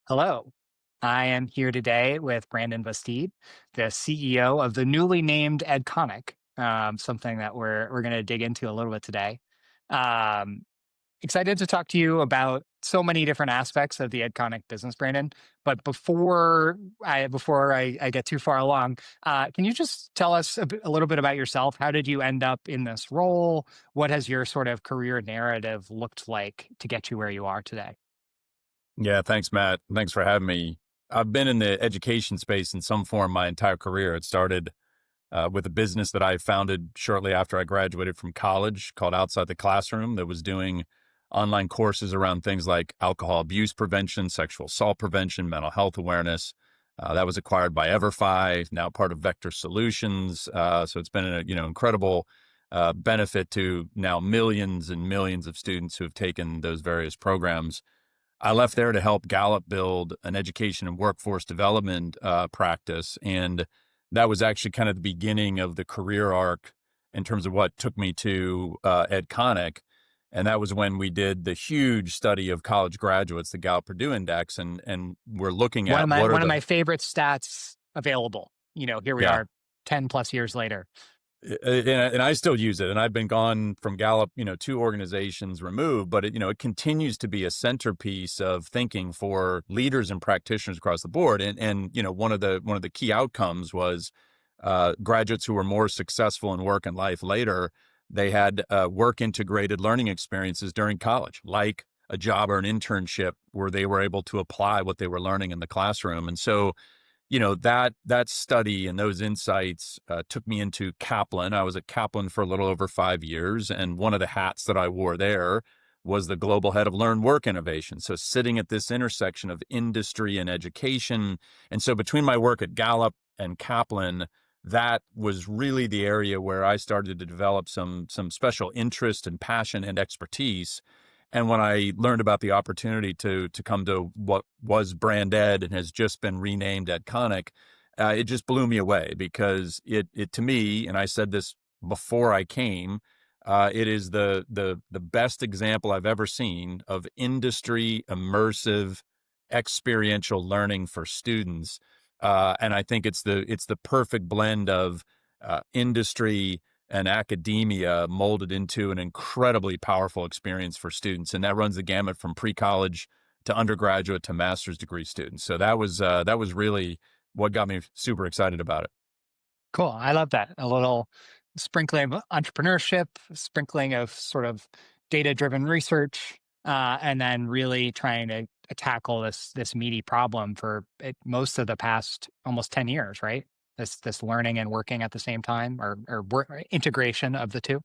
Hello. I am here today with Brandon Busteed, the CEO of the newly named Edconic, something that we're going to dig into a little bit today. Um, Excited to talk to you about so many different aspects of the Edconic business, Brandon. But before I get too far along, can you just tell us a little bit about yourself? How did you end up in this role? What has your sort of career narrative looked like to get you where you are today? Yeah, thanks, Matt. Thanks for having me. I've been in the education space in some form my entire career. It started with a business that I founded shortly after I graduated from college called Outside the Classroom that was doing online courses around things like alcohol abuse prevention, sexual assault prevention, mental health awareness. That was acquired by EverFi, now part of Vector Solutions. So it's been an incredible benefit to now millions and millions of students who have taken those various programs. I left there to help Gallup build an education and workforce development practice. And that was actually kind of the beginning of the career arc in terms of what took me to Edconic. And that was when we did the huge study of college graduates, the Gallup Purdue Index. And we're looking one of at my what are one of the, my favorite stats available. Here we yeah, are 10 plus years later. and I still use it. And I've been gone from Gallup, two organizations removed, but it continues to be a centerpiece of thinking for leaders and practitioners across the board. And one of the key outcomes was graduates who were more successful in work and life later. They had work integrated learning experiences during college, like a job or an internship where they were able to apply what they were learning in the classroom. And so that study and those insights took me into Kaplan. I was at Kaplan for a little over 5 years, and one of the hats that I wore there was the global head of learned work innovation. So sitting at this intersection of industry and education. And so between my work at Gallup and Kaplan, that was really the area where I started to develop some special interest and passion and expertise. And when I learned about the opportunity to come to what was Brand Ed and has just been renamed Edconic, it just blew me away because it to me, and I said this before I came, it is the best example I've ever seen of industry immersive experiential learning for students. And I think it's the perfect blend of industry and academia molded into an incredibly powerful experience for students. And that runs the gamut from pre-college to undergraduate to master's degree students. So that was really what got me super excited about it. Cool. I love that. A little sprinkling of entrepreneurship, sprinkling of sort of data-driven research, and then really trying to tackle this meaty problem for most of the past almost 10 years, right? This learning and working at the same time, or integration of the two.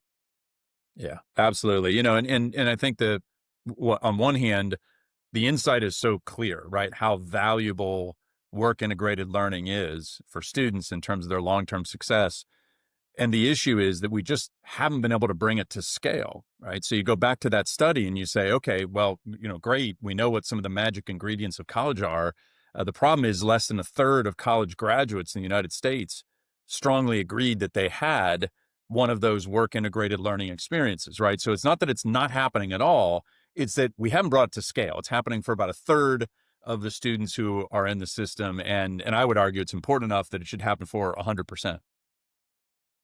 Yeah, absolutely. And I think that on one hand, the insight is so clear, right? How valuable work integrated learning is for students in terms of their long-term success. And the issue is that we just haven't been able to bring it to scale, right? So you go back to that study and you say, okay, well, great. We know what some of the magic ingredients of college are. The problem is less than a third of college graduates in the United States strongly agreed that they had one of those work integrated learning experiences, right? So it's not that it's not happening at all. It's that we haven't brought it to scale. It's happening for about a third of the students who are in the system. And I would argue it's important enough that it should happen for 100%.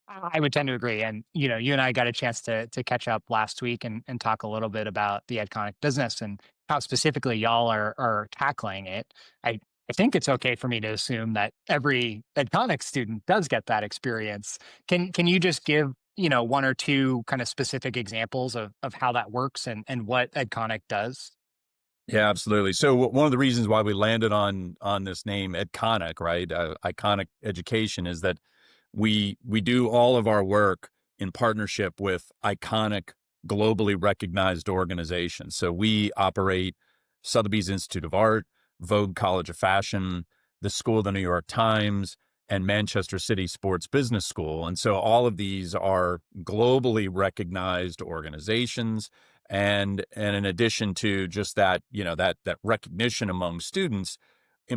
I would tend to agree. And you and I got a chance to catch up last week and talk a little bit about the Edconic business and how specifically y'all are tackling it. I think it's okay for me to assume that every Edconic student does get that experience. Can you just give one or two kind of specific examples of how that works and what Edconic does? Yeah, absolutely. So one of the reasons why we landed on this name Edconic, right, iconic education, is that we do all of our work in partnership with iconic, globally recognized organizations. So we operate Sotheby's Institute of Art, Vogue College of Fashion, the School of the New York Times, and Manchester City Sports Business School. And so all of these are globally recognized organizations. And in addition to just that, that recognition among students,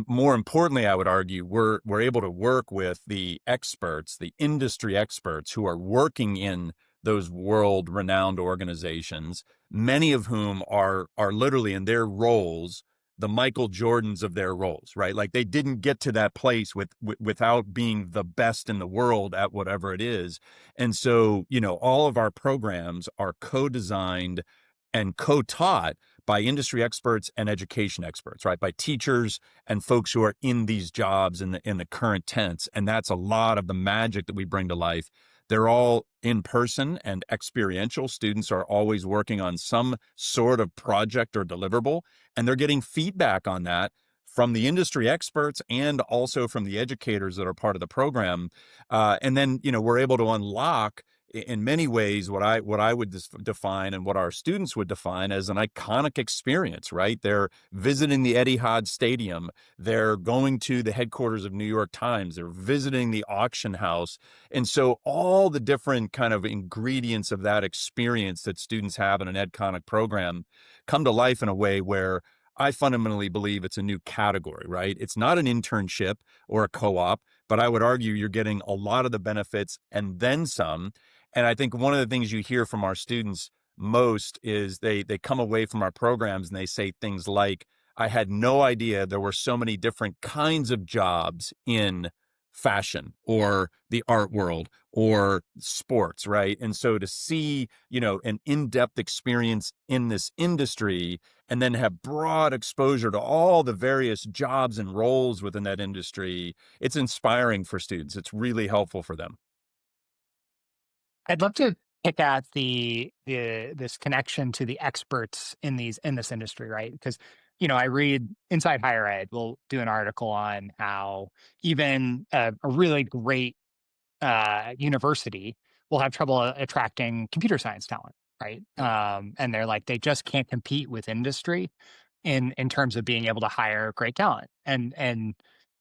more importantly, I would argue we're able to work with the experts, the industry experts who are working in those world-renowned organizations, many of whom are literally in their roles the Michael Jordans of their roles, right? Like they didn't get to that place without being the best in the world at whatever it is. And so, all of our programs are co-designed and co-taught by industry experts and education experts, right? By teachers and folks who are in these jobs in the current tense. And that's a lot of the magic that we bring to life. They're all in person and experiential. Students are always working on some sort of project or deliverable, and they're getting feedback on that from the industry experts and also from the educators that are part of the program. And then, we're able to unlock in many ways what I would define and what our students would define as an iconic experience, right? They're visiting the Etihad Stadium. They're going to the headquarters of New York Times. They're visiting the auction house. And so all the different kind of ingredients of that experience that students have in an Edconic program come to life in a way where I fundamentally believe it's a new category, right? It's not an internship or a co-op, but I would argue you're getting a lot of the benefits and then some. And I think one of the things you hear from our students most is they come away from our programs and they say things like, I had no idea there were so many different kinds of jobs in fashion or the art world or sports, right? And so to see, an in-depth experience in this industry and then have broad exposure to all the various jobs and roles within that industry, it's inspiring for students. It's really helpful for them. I'd love to pick at the this connection to the experts in this industry, right? Because I read Inside Higher Ed. We'll do an article on how even a really great university will have trouble attracting computer science talent, right? And they're like they just can't compete with industry in terms of being able to hire great talent. And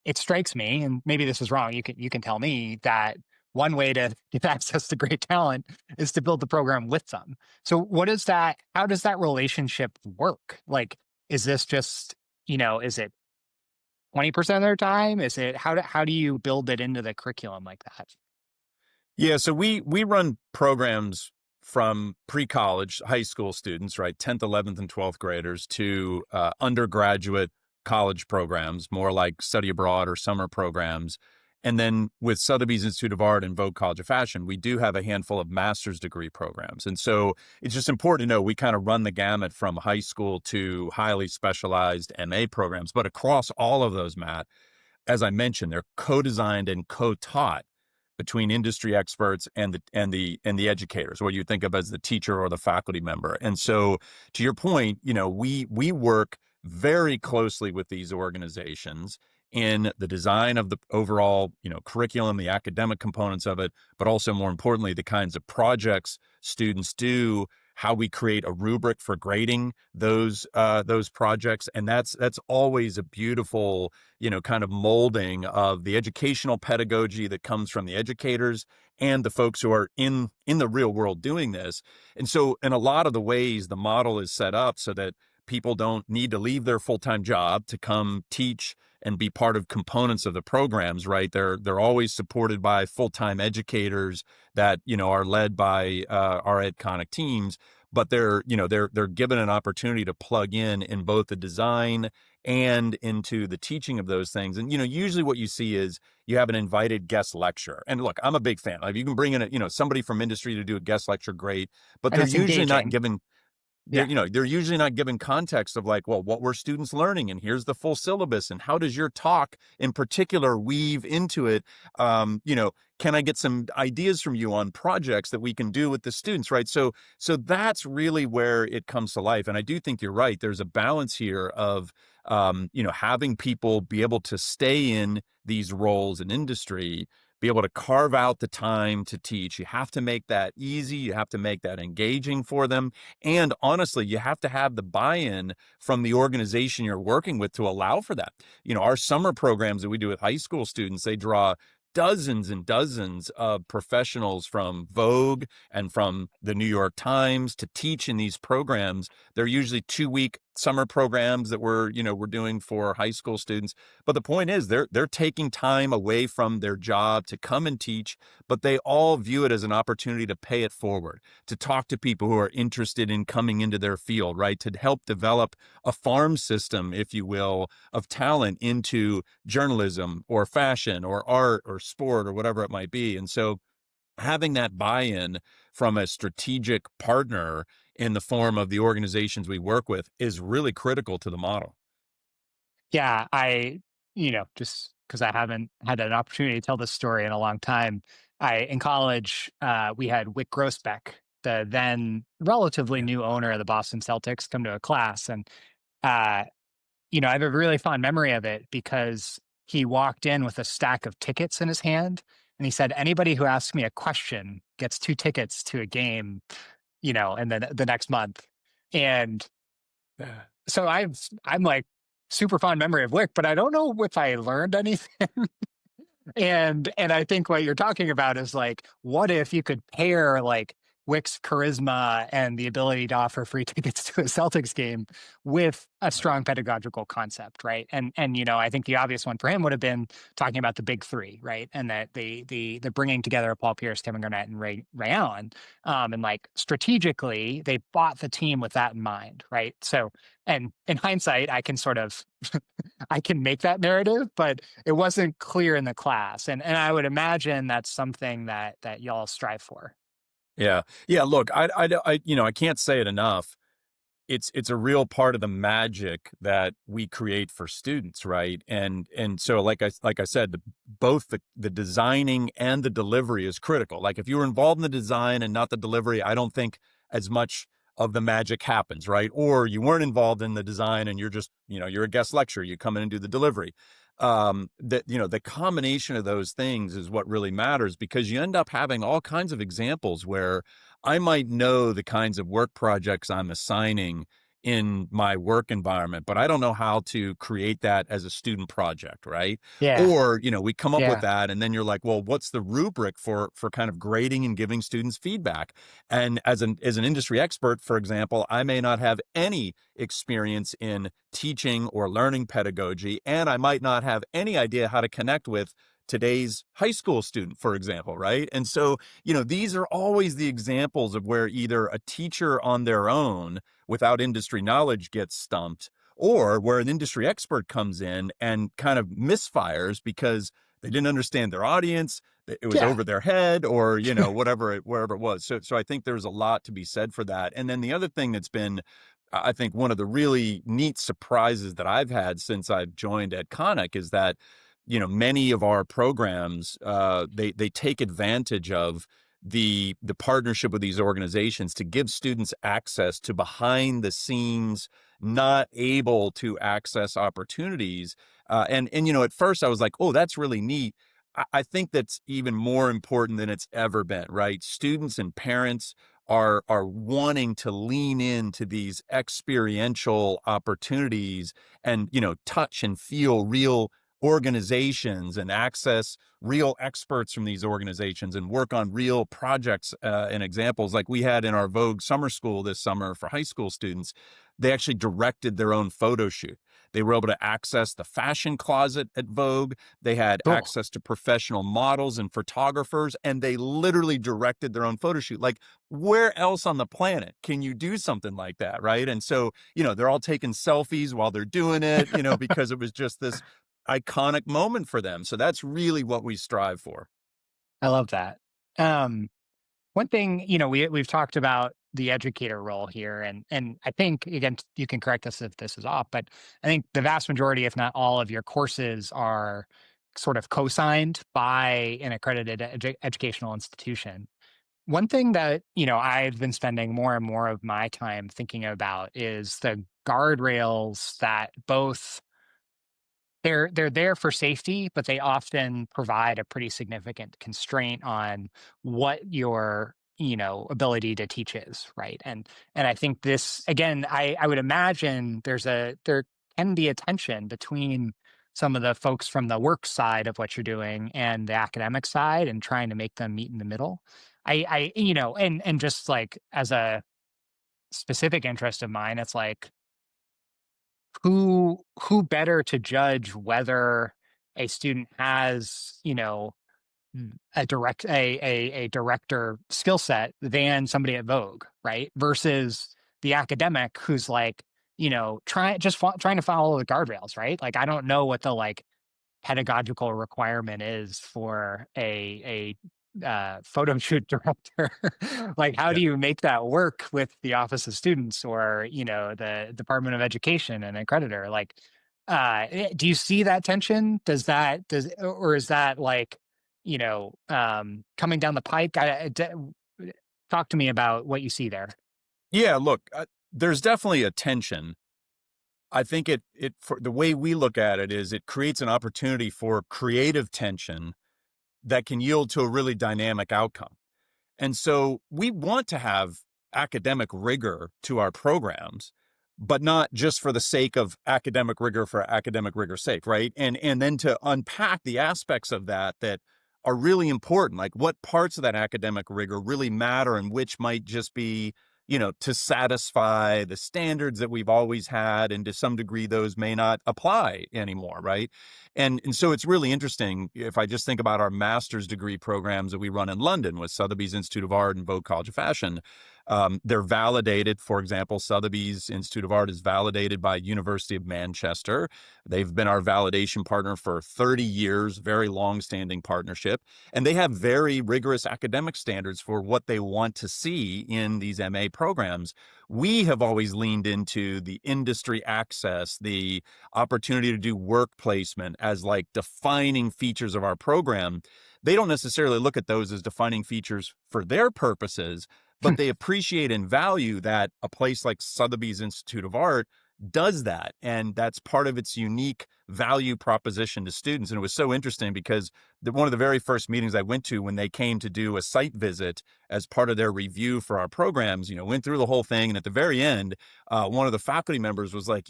it strikes me, and maybe this is wrong. You can tell me that one way to get access to great talent is to build the program with them. So what is that? How does that relationship work? Like, is this just is it 20% of their time? Is it how do you build it into the curriculum like that? Yeah, so we run programs from pre-college high school students, right, 10th, 11th, and 12th graders to undergraduate college programs, more like study abroad or summer programs. And then with Sotheby's Institute of Art and Vogue College of Fashion, we do have a handful of master's degree programs. And so it's just important to know we kind of run the gamut from high school to highly specialized MA programs. But across all of those, Matt, as I mentioned, they're co-designed and co-taught between industry experts and the educators, what you think of as the teacher or the faculty member. And so, to your point, we work very closely with these organizations in the design of the overall, curriculum, the academic components of it, but also more importantly, the kinds of projects students do, how we create a rubric for grading those projects, and that's always a beautiful, kind of molding of the educational pedagogy that comes from the educators and the folks who are in the real world doing this. And so, in a lot of the ways, the model is set up so that people don't need to leave their full-time job to come teach and be part of components of the programs, right? They're always supported by full-time educators that, are led by our Edconic teams, but they're given an opportunity to plug in both the design and into the teaching of those things. And, usually what you see is you have an invited guest lecturer. And look, I'm a big fan. Like you can bring in somebody from industry to do a guest lecture, great, but And they're it's usually not engaging. given Yeah. they're usually not given context of like, well, what were students learning? And here's the full syllabus. And how does your talk in particular weave into it? Can I get some ideas from you on projects that we can do with the students? Right. So that's really where it comes to life. And I do think you're right. There's a balance here of, having people be able to stay in these roles in industry, be able to carve out the time to teach. You have to make that easy. You have to make that engaging for them. And honestly, you have to have the buy-in from the organization you're working with to allow for that. Our summer programs that we do with high school students, they draw dozens and dozens of professionals from Vogue and from the New York Times to teach in these programs. They're usually 2-week summer programs that we're doing for high school students. But the point is they're taking time away from their job to come and teach, but they all view it as an opportunity to pay it forward, to talk to people who are interested in coming into their field, right? To help develop a farm system, if you will, of talent into journalism or fashion or art or sport or whatever it might be. And so having that buy-in from a strategic partner in the form of the organizations we work with is really critical to the model. Yeah, just because I haven't had an opportunity to tell this story in a long time, in college, we had Wick Grossbeck, the then relatively Yeah. new owner of the Boston Celtics, come to a class, and uh, I have a really fond memory of it because he walked in with a stack of tickets in his hand, and he said, "Anybody who asks me a question gets 2 tickets to a game, and then the next month." And Yeah. so I'm like super fond memory of Wick, but I don't know if I learned anything. And I think what you're talking about is like, what if you could pair like Wick's charisma and the ability to offer free tickets to a Celtics game with a Right. strong pedagogical concept, right? And I think the obvious one for him would have been talking about the big three, right? And that the bringing together of Paul Pierce, Kevin Garnett, and Ray Allen, and like strategically they bought the team with that in mind, right? So, and in hindsight, I can make that narrative, but it wasn't clear in the class. And I would imagine that's something that y'all strive for. Yeah. Yeah, look, I can't say it enough. It's a real part of the magic that we create for students, right? And so like I said, both the designing and the delivery is critical. Like if you were involved in the design and not the delivery, I don't think as much of the magic happens, right? Or you weren't involved in the design and you're just, you're a guest lecturer, you come in and do the delivery. That the combination of those things is what really matters because you end up having all kinds of examples where I might know the kinds of work projects I'm assigning in my work environment, but I don't know how to create that as a student project, right? Yeah. Or, we come up with Yeah. that and then you're like, well, what's the rubric for kind of grading and giving students feedback? And as an industry expert, for example, I may not have any experience in teaching or learning pedagogy, and I might not have any idea how to connect with today's high school student, for example, right? And so these are always the examples of where either a teacher on their own without industry knowledge gets stumped, or where an industry expert comes in and kind of misfires because they didn't understand their audience, it was Yeah. over their head, or wherever it was. So I think there's a lot to be said for that. And then the other thing that's been, I think, one of the really neat surprises that I've had since I've joined Edconic is that many of our programs, they take advantage of the partnership with these organizations to give students access to behind the scenes, not able to access opportunities. And at first I was like, oh, that's really neat. I think that's even more important than it's ever been, right? Students and parents are wanting to lean into these experiential opportunities and touch and feel real organizations and access real experts from these organizations and work on real projects and examples like we had in our Vogue summer school this summer for high school students. They actually directed their own photo shoot. They were able to access the fashion closet at Vogue. They had Cool. access to professional models and photographers, and they literally directed their own photo shoot. Like, where else on the planet can you do something like that, right? And so, they're all taking selfies while they're doing it, because it was just this iconic moment for them. So that's really what we strive for. I love that. Um, One thing, we've talked about the educator role here, and I think again you can correct us if this is off, but I think the vast majority, if not all, of your courses are sort of co-signed by an accredited educational institution. One thing that I've been spending more and more of my time thinking about is the guardrails that both they're there for safety, but they often provide a pretty significant constraint on what your, ability to teach is, right? And I think this again, I would imagine there can be a tension between some of the folks from the work side of what you're doing and the academic side and trying to make them meet in the middle. And just like as a specific interest of mine, it's like who better to judge whether a student has, a director skill set than somebody at Vogue, right? Versus the academic who's like, trying to follow the guardrails, right? Like I don't know what the like pedagogical requirement is for a photo shoot director. Like how Yeah. do you make that work with the office of students or the department of education and accreditor? Like do you see that tension? Does or is that like coming down the pike? Talk to me about what you see there. Yeah, look, there's definitely a tension. I think it for the way we look at it is it creates an opportunity for creative tension that can yield to a really dynamic outcome. And so we want to have academic rigor to our programs, but not just for the sake of academic rigor for academic rigor's sake, right? And then to unpack the aspects of that that are really important, like what parts of that academic rigor really matter and which might just be, to satisfy the standards that we've always had, and to some degree those may not apply anymore, right? And so it's really interesting if I just think about our master's degree programs that we run in London with Sotheby's Institute of Art and Vogue College of Fashion. They're validated. For example, Sotheby's Institute of Art is validated by University of Manchester. They've been our validation partner for 30 years, very long-standing partnership, and they have very rigorous academic standards for what they want to see in these MA programs. We have always leaned into the industry access, the opportunity to do work placement as like defining features of our program. They don't necessarily look at those as defining features for their purposes, but they appreciate and value that a place like Sotheby's Institute of Art does that. And that's part of its unique value proposition to students. And it was so interesting because one of the very first meetings I went to when they came to do a site visit as part of their review for our programs, went through the whole thing. And at the very end, one of the faculty members was like,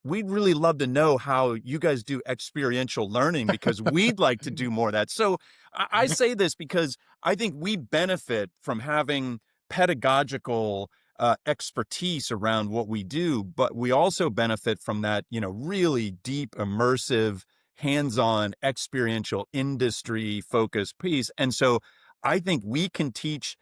we'd really love to know how you guys do experiential learning because we'd like to do more of that. So I say this because I think we benefit from having pedagogical expertise around what we do, but we also benefit from that, really deep, immersive, hands-on, experiential, industry-focused piece. And so I think we can teach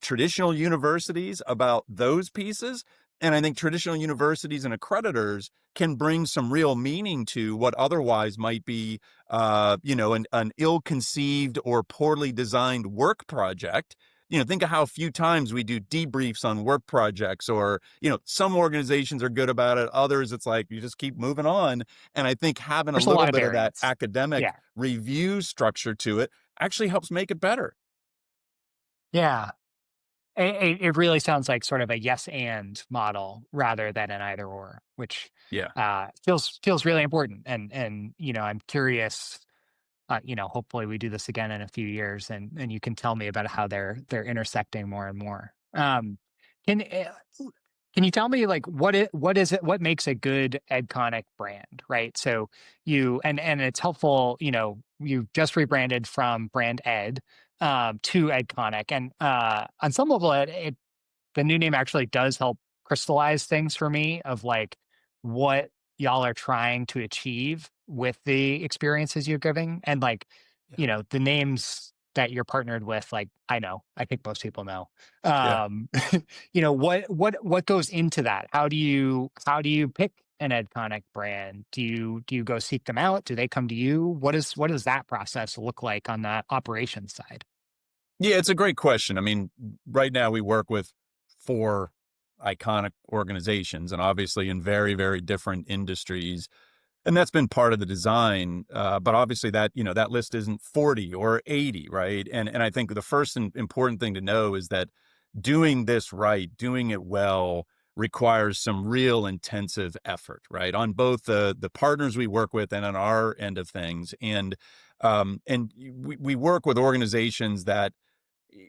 traditional universities about those pieces. And I think traditional universities and accreditors can bring some real meaning to what otherwise might be, an ill-conceived or poorly designed work project. Think of how few times we do debriefs on work projects, or, some organizations are good about it. Others, it's like you just keep moving on. And I think having a There's a little lot of bit of that variance. academic Yeah. review structure to it actually helps make it better. Yeah. It really sounds like sort of a yes and model rather than an either or, which Yeah. feels really important. And I'm curious. Hopefully we do this again in a few years, and you can tell me about how they're intersecting more and more. Can uh, can you tell me like what is it what makes a good Edconic brand, right? So and it's helpful, you've just rebranded from Brand Ed to Edconic, and on some level it the new name actually does help crystallize things for me of like what y'all are trying to achieve with the experiences you're giving. And like, Yeah. the names that you're partnered with, like I think most people know. Yeah. Um, what goes into that? How do you pick an Edconic brand? Do you go seek them out? Do they come to you? What does that process look like on the operations side? Yeah, it's a great question. I mean, right now we work with four iconic organizations, and obviously in very, very different industries. And that's been part of the design. But obviously that list isn't 40 or 80, right? And I think the first important thing to know is that doing this right, doing it well, requires some real intensive effort, right? On both the partners we work with and on our end of things. And we work with organizations that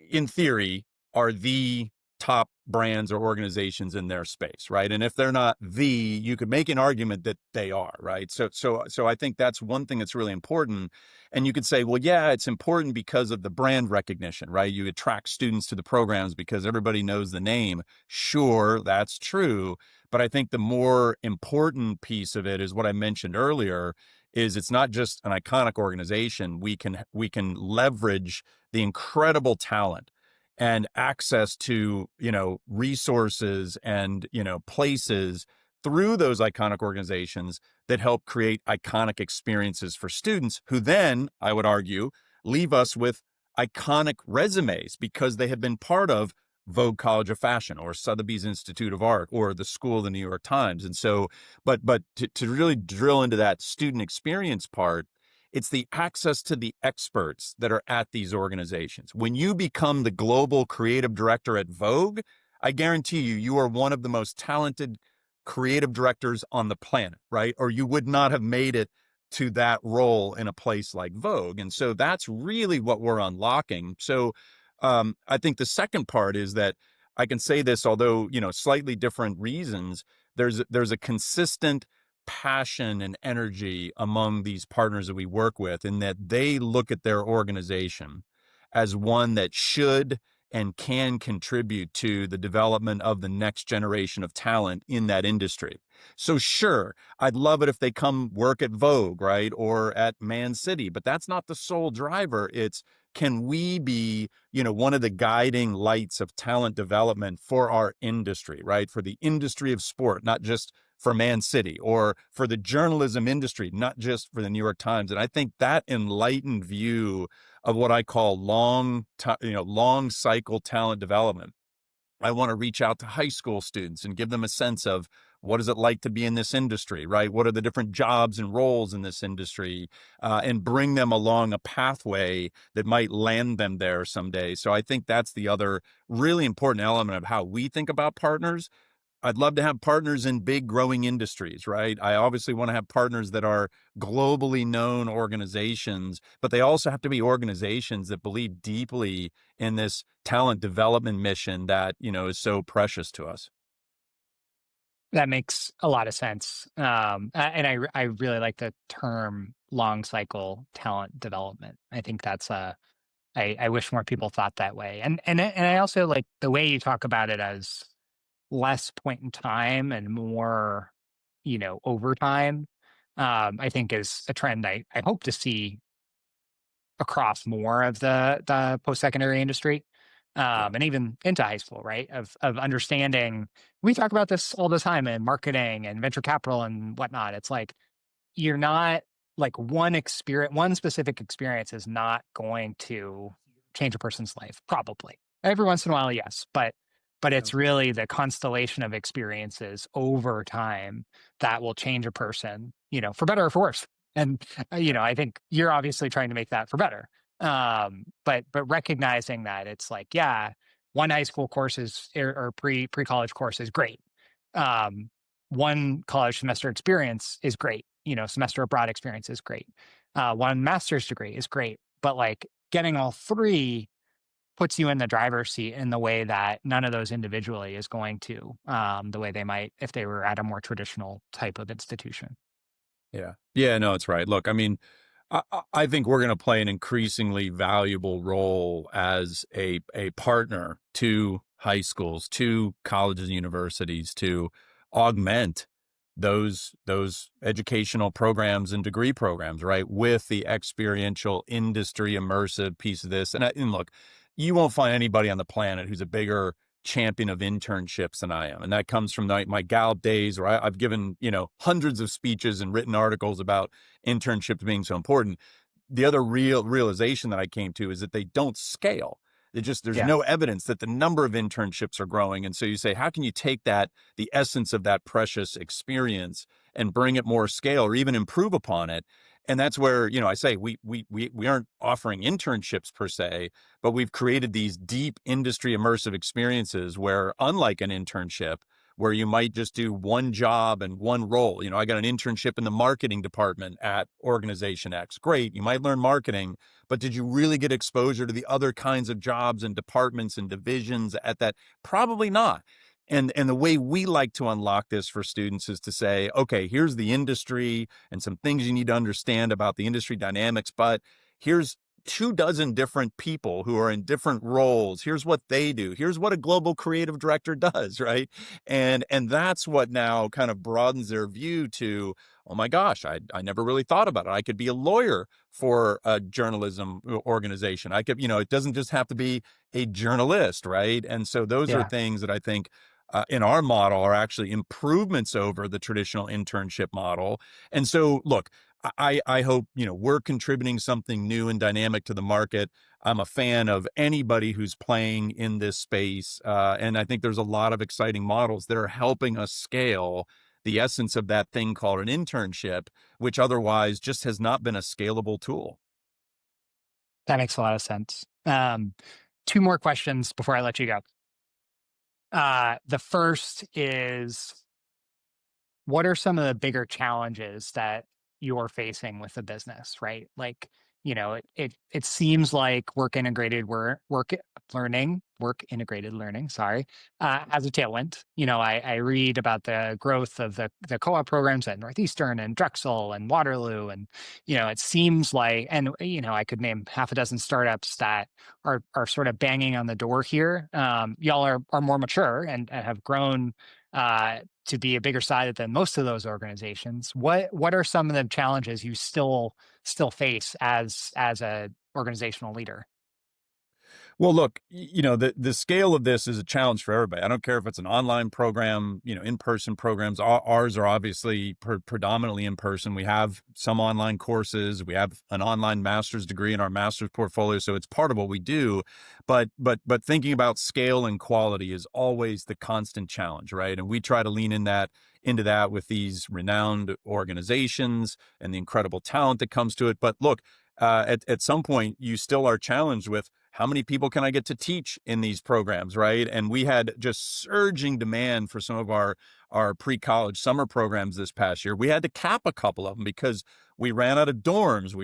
in theory, are the top brands or organizations in their space, right? And if they're not you could make an argument that they are, right? So I think that's one thing that's really important. And you could say, well, yeah, it's important because of the brand recognition, right? You attract students to the programs because everybody knows the name. Sure, that's true. But I think the more important piece of it is what I mentioned earlier, is it's not just an iconic organization. We can leverage the incredible talent and access to, resources and, places through those iconic organizations that help create iconic experiences for students who then, I would argue, leave us with iconic resumes because they have been part of Vogue College of Fashion or Sotheby's Institute of Art or the School of the New York Times. And so, but to really drill into that student experience part, it's the access to the experts that are at these organizations. When you become the global creative director at Vogue, I guarantee you, you are one of the most talented creative directors on the planet, right? Or you would not have made it to that role in a place like Vogue. And so that's really what we're unlocking. So I think the second part is that I can say this, although, slightly different reasons, there's a consistent passion and energy among these partners that we work with in that they look at their organization as one that should and can contribute to the development of the next generation of talent in that industry. So sure, I'd love it if they come work at Vogue, right? Or at Man City, but that's not the sole driver. It's, can we be, one of the guiding lights of talent development for our industry, right? For the industry of sport, not just for Man City, or for the journalism industry, not just for the New York Times. And I think that enlightened view of what I call long cycle talent development. I want to reach out to high school students and give them a sense of what is it like to be in this industry, right? What are the different jobs and roles in this industry, and bring them along a pathway that might land them there someday. So I think that's the other really important element of how we think about partners. I'd love to have partners in big growing industries, right? I obviously want to have partners that are globally known organizations, but they also have to be organizations that believe deeply in this talent development mission that, is so precious to us. That makes a lot of sense. And I really like the term long cycle talent development. I think that's I wish more people thought that way. And I also like the way you talk about it as less point in time and more, over time. I think is a trend I hope to see across more of the post-secondary industry, Yeah. and even into high school, right? Of understanding, we talk about this all the time in marketing and venture capital and whatnot. It's like you're not like one specific experience is not going to change a person's life, probably. Every once in a while, yes, but Yeah. it's really the constellation of experiences over time that will change a person, for better or for worse. And Yeah. I think you're obviously trying to make that for better. But recognizing that it's like, yeah, one high school course is or pre college course is great. Um, one college semester experience is great. Semester abroad experience is great. One master's degree is great. But like getting all three puts you in the driver's seat in the way that none of those individually is going to, the way they might if they were at a more traditional type of institution. Yeah. Yeah, no, it's right. Look, I mean, I think we're going to play an increasingly valuable role as a partner to high schools, to colleges and universities to augment those educational programs and degree programs, right? With the experiential industry immersive piece of this. And look, you won't find anybody on the planet who's a bigger champion of internships than I am. And that comes from my Gallup days where I've given, hundreds of speeches and written articles about internships being so important. The other real realization that I came to is that they don't scale. There's Yeah. no evidence that the number of internships are growing. And so you say, how can you take the essence of that precious experience and bring it more scale or even improve upon it? And that's where, I say we aren't offering internships per se, but we've created these deep industry immersive experiences where, unlike an internship, where you might just do one job and one role. I got an internship in the marketing department at organization X. Great. You might learn marketing, but did you really get exposure to the other kinds of jobs and departments and divisions at that? Probably not. And the way we like to unlock this for students is to say, okay, here's the industry and some things you need to understand about the industry dynamics, but here's 24 different people who are in different roles. Here's what they do. Here's what a global creative director does, right? And that's what now kind of broadens their view to, oh my gosh, I never really thought about it. I could be a lawyer for a journalism organization. I could, it doesn't just have to be a journalist, right? And so those are Yeah, things that I think in our model are actually improvements over the traditional internship model. And so, look, I hope, we're contributing something new and dynamic to the market. I'm a fan of anybody who's playing in this space. And I think there's a lot of exciting models that are helping us scale the essence of that thing called an internship, which otherwise just has not been a scalable tool. that makes a lot of sense. Two more questions before I let you go. The first is, what are some of the bigger challenges that you're facing with the business, right? Like, it seems like work integrated learning, sorry, as a tailwind. I read about the growth of the co-op programs at Northeastern and Drexel and Waterloo, and it seems like, and I could name half a dozen startups that are sort of banging on the door here. Y'all are more mature and have grown to be a bigger side than most of those organizations. What are some of the challenges you still face as a organizational leader? Well, look, the scale of this is a challenge for everybody. I don't care if it's an online program, in-person programs. Ours are obviously predominantly in person. We have some online courses. We have an online master's degree in our master's portfolio, so it's part of what we do. But thinking about scale and quality is always the constant challenge, right? And we try to lean into that with these renowned organizations and the incredible talent that comes to it. But look, at some point, you still are challenged with how many people can I get to teach in these programs, right? And we had just surging demand for some of our pre-college summer programs this past year. We had to cap a couple of them because we ran out of dorms.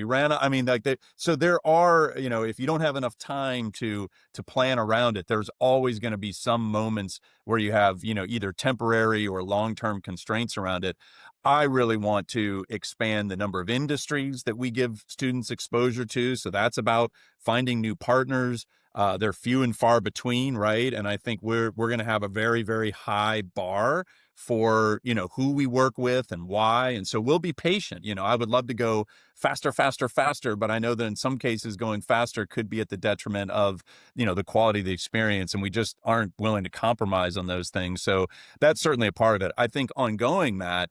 I mean, so there are, if you don't have enough time to plan around it, there's always going to be some moments where you have, either temporary or long-term constraints around it. I really want to expand the number of industries that we give students exposure to. So that's about finding new partners. They're few and far between, right? And I think we're going to have a very, very high bar for who we work with and why. And so we'll be patient. I would love to go faster, faster, faster, but I know that in some cases going faster could be at the detriment of the quality of the experience, and we just aren't willing to compromise on those things. So that's certainly a part of it. I think ongoing, Matt,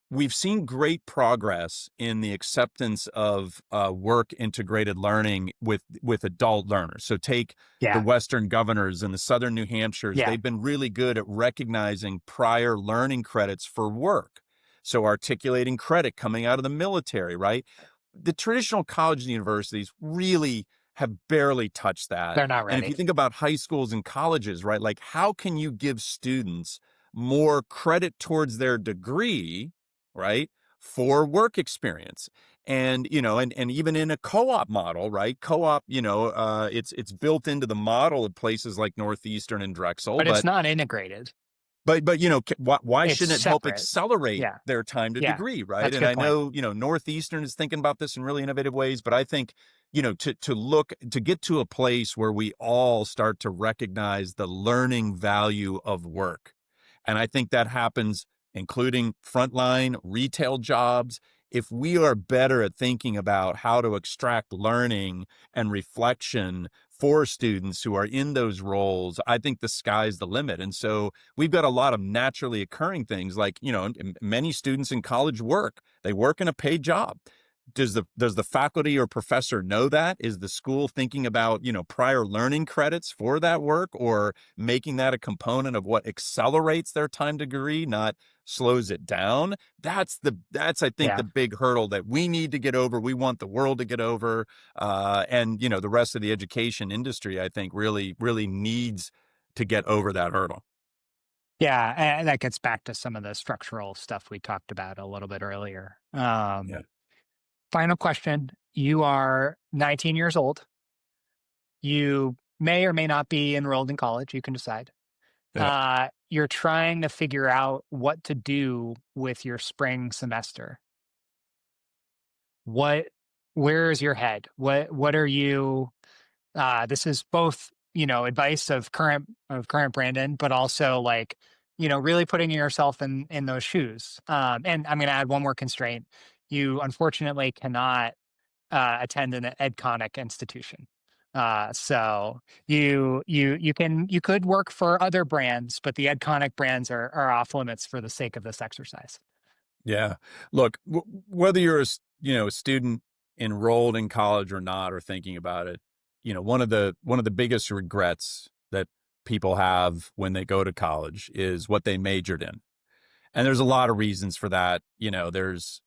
we've seen great progress in the acceptance of work integrated learning with adult learners. So take the Yeah, Western Governors and the Southern New Hampshires. yeah, They've been really good at recognizing prior learning credits for work. So articulating credit coming out of the military, right? The traditional colleges and universities really have barely touched that. they're not And if you ready. think about high schools and colleges, right, like how can you give students more credit towards their degree, right, for work experience? And and even in a co-op model, right, co-op, it's built into the model of places like Northeastern and Drexel, But it's but not integrated. why It's shouldn't it help separate. accelerate Yeah, their time to yeah, degree, right? that's a And good I point. know, Northeastern is thinking about this in really innovative ways, but I think, to get to a place where we all start to recognize the learning value of work. And I think that happens including frontline retail jobs. If we are better at thinking about how to extract learning and reflection for students who are in those roles, I think the sky's the limit. And so we've got a lot of naturally occurring things like, many students in college work. They work in a paid job. Does the faculty or professor know that? Is the school thinking about, prior learning credits for that work, or making that a component of what accelerates their time degree, not slows it down? That's I think Yeah, the big hurdle that we need to get over. We want the world to get over. And the rest of the education industry, I think, really, really needs to get over that hurdle. yeah, and that gets back to some of the structural stuff we talked about a little bit earlier. Yeah. Final question: you are 19 years old. You may or may not be enrolled in college. You can decide. Yeah. You're trying to figure out what to do with your spring semester. What where is your head? What are you this is both, advice of current Brandon, but also like, really putting yourself in those shoes. And I'm going to add one more constraint. You unfortunately cannot attend an Edconic institution. So you could work for other brands, but the Edconic brands are off limits for the sake of this exercise. Yeah. Look, whether you're a student enrolled in college or not, or thinking about it, one of the biggest regrets that people have when they go to college is what they majored in. And there's a lot of reasons for that.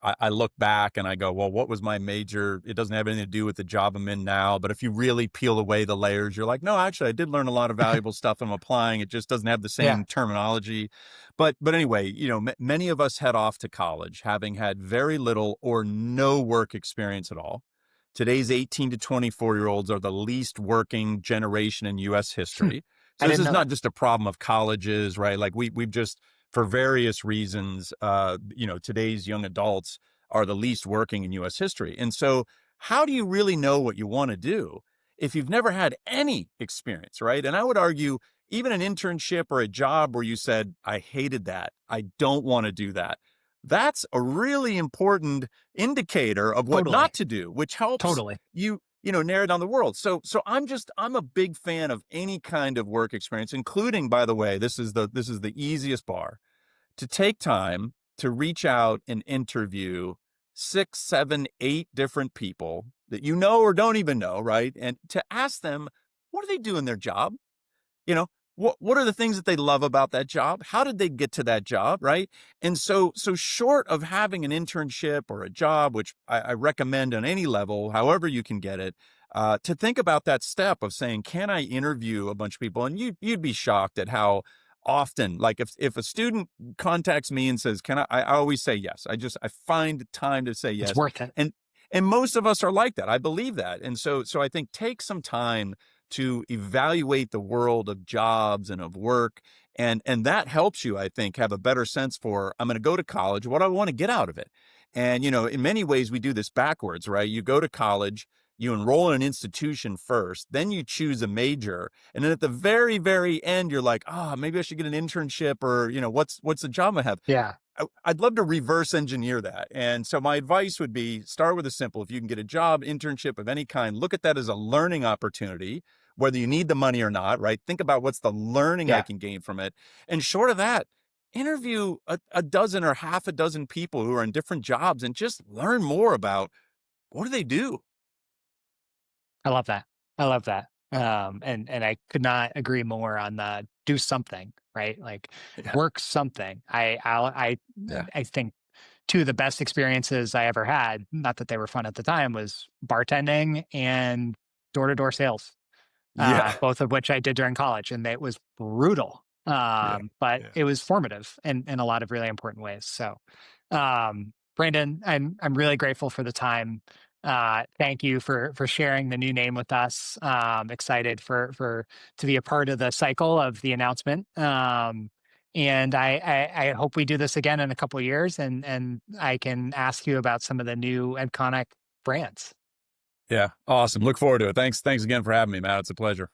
I look back and I go, well, what was my major? It doesn't have anything to do with the job I'm in now. But if you really peel away the layers, you're like, no, actually, I did learn a lot of valuable stuff I'm applying. It just doesn't have the Yeah. same terminology. But anyway, many of us head off to college having had very little or no work experience at all. Today's 18 to 24-year-olds are the least working generation in US Hmm. history. I So this didn't is know not that. just a problem of colleges, right? Like we've just, for various reasons, today's young adults are the least working in US history. And so how do you really know what you want to do if you've never had any experience, right? And I would argue even an internship or a job where you said, I hated that, I don't want to do that. That's a really important indicator of what Totally. not to do, which helps Totally. narrow down the world. So I'm a big fan of any kind of work experience, including, by the way, this is the easiest bar, to take time to reach out and interview 6, 7, 8 different people that you know or don't even know, right? And to ask them, what do they do in their job? You know, what are the things that they love about that job? How did they get to that job, right? And so short of having an internship or a job, which I recommend on any level, however you can get it, to think about that step of saying, can I interview a bunch of people? And you'd be shocked at how often, like if a student contacts me and says, I always say yes. I find time to say It's yes. worth it. And and most of us are like that. I believe that. And so I think take some time to evaluate the world of jobs and of work. And that helps you, I think, have a better sense for, I'm going to go to college. What do I want to get out of it? And, in many ways, we do this backwards, right? You go to college, you enroll in an institution first, then you choose a major. And then at the very, very end, you're like, maybe I should get an internship, or, what's the job I have? Yeah. I'd love to reverse engineer that. And so my advice would be, start with a simple, if you can get a job, internship of any kind, look at that as a learning opportunity, whether you need the money or not, right? Think about what's the learning I Yeah. can gain from it. And short of that, interview a dozen or half a dozen people who are in different jobs and just learn more about what do they do? I love that. I love that. And I could not agree more on the do something, right? Like Yeah. work something. Yeah. I think two of the best experiences I ever had, not that they were fun at the time, was bartending and door to door sales, Yeah. both of which I did during college, and it was brutal. Yeah. But Yeah. it was formative in a lot of really important ways. So, Brandon, I'm really grateful for the time. Thank you for sharing the new name with us. Excited for to be a part of the cycle of the announcement. And I hope we do this again in a couple of years, and I can ask you about some of the new Edconic brands. Yeah. Awesome. Look forward to it. Thanks again for having me, Matt. It's a pleasure.